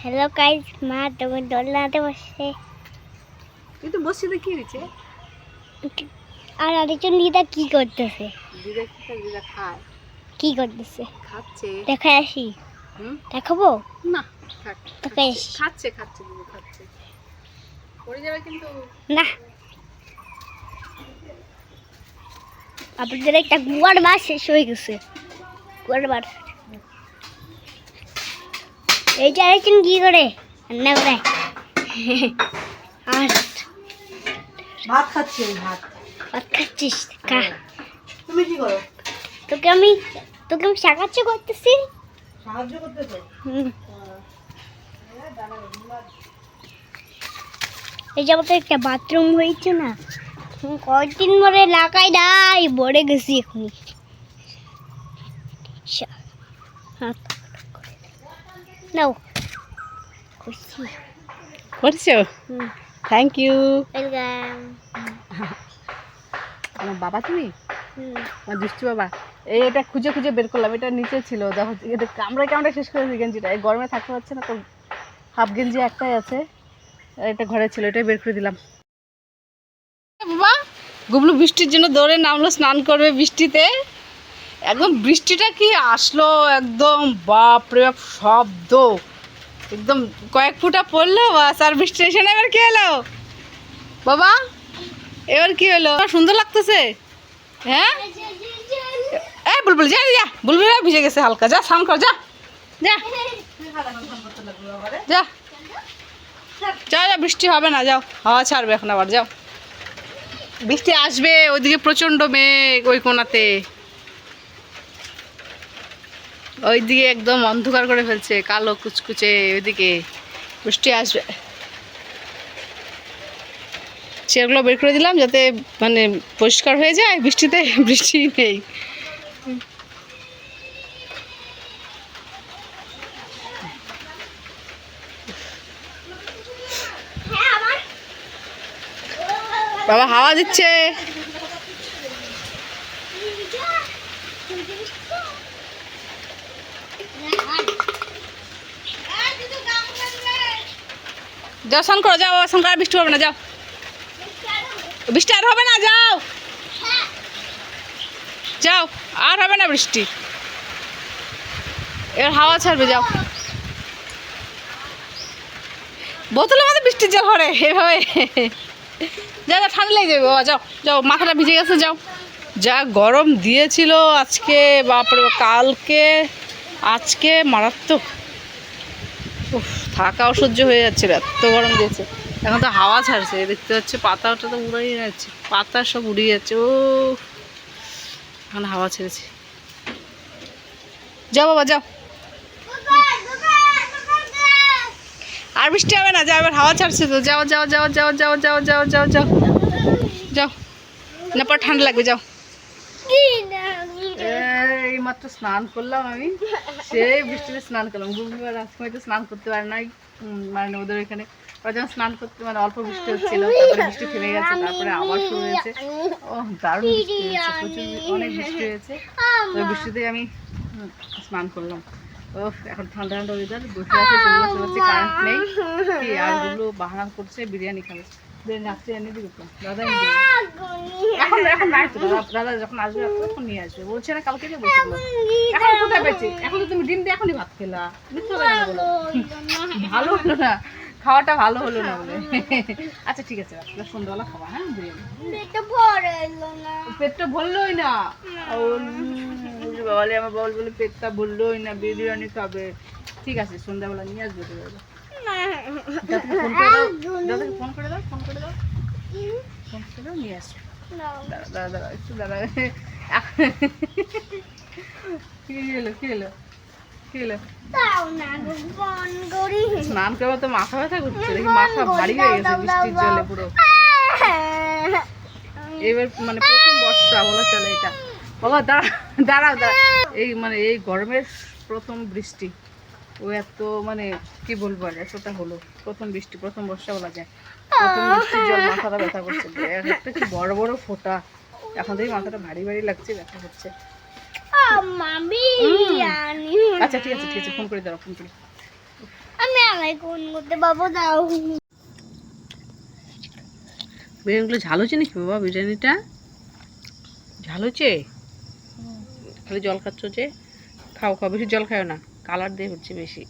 Hello guys, মা তোমার দোলনাতে বসে। তুই তো বসছিস কি হয়েছে? আর আরেকজন দিদা কি করতেছে? দিদা কি করে? দিদা খায়। কি করতেছে? খাচ্ছে। দেখাই আসি। দেখাবো না, থাক। দেখাই আসি। খাচ্ছে খাচ্ছে দিদা খাচ্ছে। পড়ে যাবে কিন্তু। না, আপনাদের একটা গুয়ার মাছ শেষ হয়ে গেছে। গুয়ার মাছ এই যে আরেকজন কি করে রান্না করে? আর ভাত খাচ্ছে। ভাত ভাত খাচ্ছিস? খা। তুমি কি করো? তোকে আমি সাহায্য করতেছি। সাহায্য করতেছো? এই যে আমাদের একটা বাথরুম হয়েছে না, কয়েকদিন ধরে লাগাই নাই, বড়ে গেছি এখন। নাও করছো? Thank you. ওয়েলকাম। আমার বাবা তুমি? আমার দুষ্টু বাবা। এটা খুঁজে খুঁজে বের করলাম। এটা নিচে ছিল, দেখো এটা কামড়ে শেষ করেছি গেঞ্জিটা। এই গরমে থাকতে পারছে না তো, হাফ গেঞ্জি একটাই আছে। এটা ঘরে ছিল, এটাই বের করে দিলাম। বাবা গুবলু বৃষ্টির জন্য দৌড়ে নামলো, স্নান করবে বৃষ্টিতে। একদম বৃষ্টিটা কি আসলো, একদম বাপরে বাপ শব্দ, একদম কয়েক ফুটা পড়লো বাস, আর বৃষ্টি এসে না। এবার কি হলো বাবা? এবার কি হলো? সুন্দর লাগতেছে। হ্যাঁ এই বুলবুল যা যা, বুলবুল ভিজে গেছে হালকা। যা স্নান কর, যা যা যা যা যা। বৃষ্টি হবে না, যাও। হাওয়া ছাড়বে এখন আবার, যাও। বৃষ্টি আসবে, ওইদিকে প্রচন্ড মেঘ ওই কোণাতে। ওইদিকে একদম অন্ধকার করে ফেলছে, কালো কুচকুচে। ওইদিকে বৃষ্টি আসবে। চেয়ারগুলো বের করে দিলাম যাতে মানে পরিষ্কার হয়ে যায় বৃষ্টিতে। বৃষ্টি নেই। বাবা হাওয়া দিচ্ছে। যাও স্নান করো, যাও স্নান করো, বৃষ্টি হবে না, যাও। বৃষ্টি আর হবে না, যাও যাও, আর হবে না বৃষ্টি। এবার হাওয়া ছাড়বে, যাও। বোতলের মধ্যে বৃষ্টির জল ভরে এভাবে। যাও যাও, ঠান্ডা লেগে যাবে বাবা, যাও যাও। মাথাটা ভিজে গেছে, যাও। যা গরম দিয়েছিল আজকে, বাপরে, কালকে আজকে মারাত্মক। উফ, থাকা অসহ্য হয়ে যাচ্ছে, এত গরম দিয়েছে। এখন তো হাওয়া ছাড়ছে, দেখতে পাচ্ছি পাতাটা তো উড়াই যাচ্ছে, পাতা সব উড়ে যাচ্ছে। ও এখন হাওয়া ছেড়েছে। যাও বাবা, যাও। আর বৃষ্টি হবে না, যাও। এবার হাওয়া ছাড়ছে তো, যাও যাও যাও যাও যাও যাও যাও যাও যাও যাও। না পর ঠান্ডা লাগবে, যাও। এই মাত্র স্নান করলাম আমি, সেই বৃষ্টিতে স্নান করলাম। গুরুবার রাজকুমারী তো স্নান করতে পারে নাই, মানে ওদের এখানে ওরা যখন স্নান করতে, মানে অল্প বৃষ্টি হচ্ছিল, তারপরে বৃষ্টি থেমে গেছে, তারপরে আবার শুরু হয়েছে। ও দারুণ বৃষ্টি হয়েছে, প্রচুর অনেক বৃষ্টি হয়েছে। ওই বৃষ্টিতে আমি স্নান করলাম। ও এখন ঠান্ডা ঠান্ডা ওয়েদার, বসে আছে, চলছে, কারেন্ট নেই। কি আর ওগুলো বাহানা করছে বিরিয়ানি খাবে। বিরিয়ানি রাত্রে এনে দিবি তো, দাদা এনে দিবি। এখন এখন নাই তো, দাদা যখন আসবে তখন নিয়ে আসবে বলছে না, কালকে দিয়ে বলছিল। এখন কোথায় বেঁচে? এখন তো তুমি ডিম দিয়ে এখনই ভাত খেলা, মিথ্যা কথা বলো। ভালো হলো না, খাওয়াটা ভালো হলো না বলে। আচ্ছা ঠিক আছে, রাত্রে সন্ধ্যাবেলা খাওয়া। হ্যাঁ বিরিয়ানি পেটটা ভরলোই না। বাবালে আমার বাবা বলে পেটটা ভরলোই না, বিরিয়ানি খাবে। ঠিক আছে, সন্ধ্যাবেলা নিয়ে আসবে তো। দাদাকে ফোন করে দাও, দাদাকে ফোন করে দাও, ফোন করে দাও, ফোন করে দাও, নিয়ে আসবে। দাদা দাদা একটু দাদা। কি হলো কি হলো কি হলো? স্নান করবো তো মাথা ব্যথা করছে, দেখি মাথা ভারী হয়ে গেছে বৃষ্টির জলে পুরো। এবার মানে প্রথম বর্ষা বলা চলে এটা। বাবা দাঁড়াও দাঁড়াও, এই মানে এই গরমের প্রথম বৃষ্টি। ও এত মানে কি বলবো, আর এতটা হলো প্রথম বৃষ্টি, প্রথম বর্ষা বলা যায়। প্রথম বৃষ্টির জল মাথাটা ব্যথা করছে, একটা কি বড় বড় ফোঁটা। এখন থেকে মাথাটা ভারী ভারী লাগছে, ব্যথা হচ্ছে। আচ্ছা ঠিক আছে ঠিক আছে, ফোন করে দাও, ফোন করে। আমি আলাই কোন করতে বাবু দাও। বিরিয়ানিগুলো ঝাল হচ্ছে নাকি বাবা? বিরিয়ানিটা ঝাল হচ্ছে? খালি জল খাচ্ছ যে? খাও খাও, বেশি জল খাও না, কালার দিয়ে হচ্ছে বেশি।